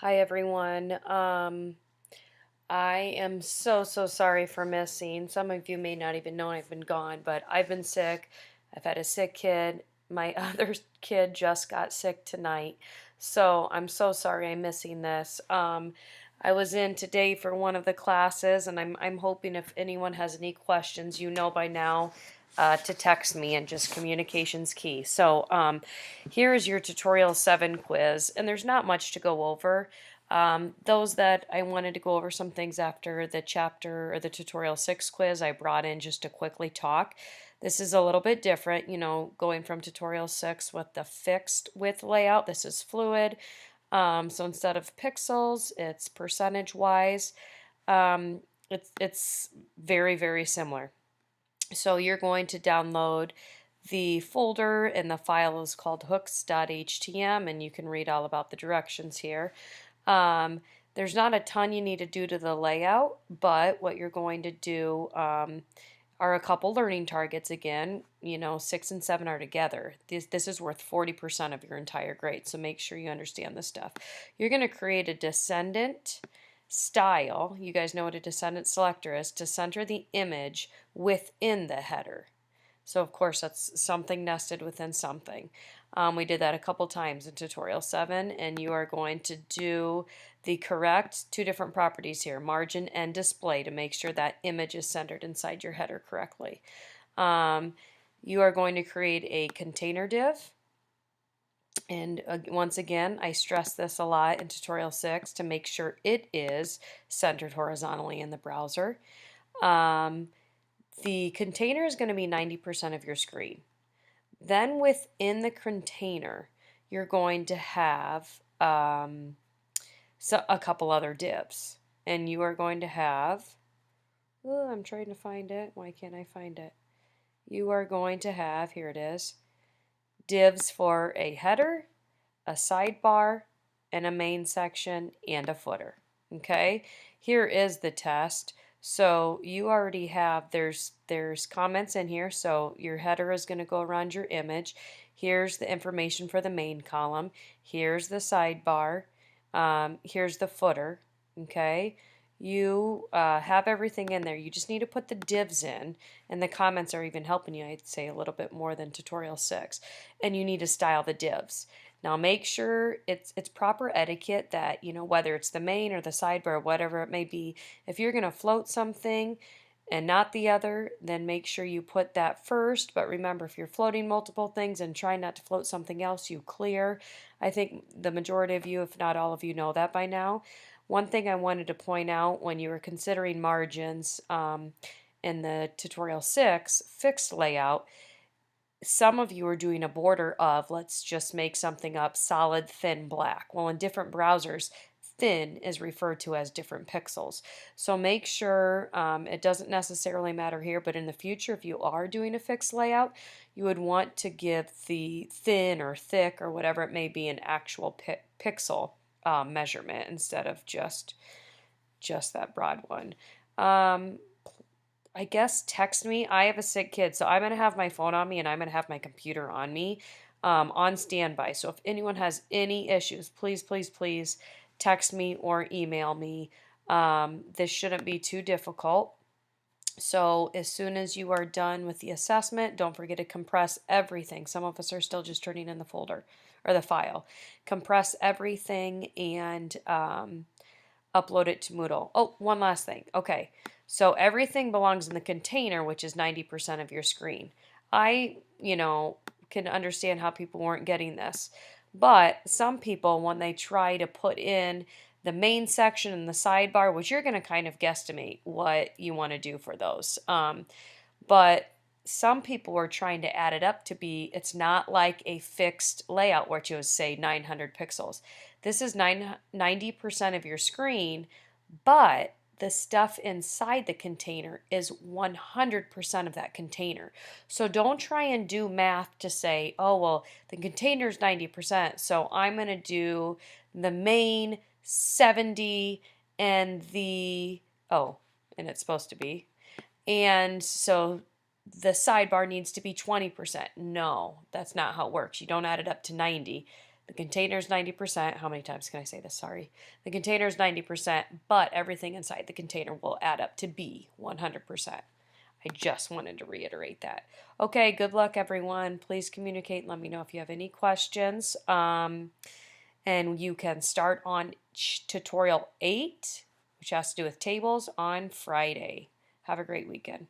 Hi everyone. I am so sorry for missing. Some of you may not even know I've been gone, but I've been sick. I've had a sick kid. My other kid just got sick tonight. So I'm so sorry I'm missing this. I was in today for one of the classes, and I'm hoping if anyone has any questions, you know by now, to text me, and just communication's key. So here is your tutorial 7 quiz, and there's not much to go over. Those that I wanted to go over some things after the chapter or the tutorial 6 quiz, I brought in just to quickly talk. This is a little bit different, going from tutorial 6 with the fixed width layout. This is fluid. So instead of pixels, it's percentage wise. Um, it's very similar. So you're going to download the folder, and the file is called hooks.htm, and you can read all about the directions here. There's not a ton you need to do to the layout, but what you're going to do are a couple learning targets again. 6 and 7 are together. This is worth 40% of your entire grade, so make sure you understand this stuff. You're going to create a descendant style. You guys know what a descendant selector is, to center the image within the header. So of course that's something nested within something. We did that a couple times in tutorial 7, and you are going to do the correct two different properties here, margin and display, to make sure that image is centered inside your header correctly. You are going to create a container div. And once again, I stress this a lot in tutorial 6 to make sure it is centered horizontally in the browser. The container is going to be 90% of your screen. Then within the container, you're going to have a couple other divs. And you are going to have, oh, I'm trying to find it. Why can't I find it? You are going to have, here it is, divs for a header, a sidebar, and a main section, and a footer. Okay, here is the test. So you already have, there's comments in here, so your header is going to go around your image. Here's the information for the main column. Here's the sidebar. Here's the footer. Okay, you have everything in there. You just need to put the divs in, and the comments are even helping you, I'd say, a little bit more than tutorial 6. And you need to style the divs. Now make sure it's proper etiquette that, whether it's the main or the sidebar, whatever it may be, if you're going to float something and not the other, then make sure you put that first. But remember, if you're floating multiple things and trying not to float something else, you clear. I think the majority of you, if not all of you, know that by now. One thing I wanted to point out when you were considering margins in the tutorial 6 fixed layout, some of you are doing a border of, let's just make something up, solid thin black. Well, in different browsers, thin is referred to as different pixels. So make sure, it doesn't necessarily matter here, but in the future, if you are doing a fixed layout, you would want to give the thin or thick or whatever it may be an actual pixel measurement instead of just that broad one. I guess text me. I have a sick kid, so I'm going to have my phone on me, and I'm going to have my computer on me, on standby. So if anyone has any issues, please text me or email me. This shouldn't be too difficult. So as soon as you are done with the assessment, don't forget to compress everything. Some of us are still just turning in the folder or the file. Compress everything and upload it to Moodle. Oh, one last thing. Okay, so everything belongs in the container, which is 90% of your screen. I, can understand how people weren't getting this. But some people, when they try to put in the main section and the sidebar, which you're going to kind of guesstimate what you want to do for those. But some people were trying to add it up to be, it's not like a fixed layout where it was, say, 900 pixels. This is 90% of your screen, but the stuff inside the container is 100% of that container. So don't try and do math to say, oh, well, the container is 90%, so I'm going to do the main 70 and and it's supposed to be. And so the sidebar needs to be 20%. No, that's not how it works. You don't add it up to 90. The container is 90%. How many times can I say this? Sorry. The container is 90%, but everything inside the container will add up to be 100%. I just wanted to reiterate that. Okay, good luck, everyone. Please communicate and let me know if you have any questions. And you can start on tutorial 8, which has to do with tables, on Friday. Have a great weekend.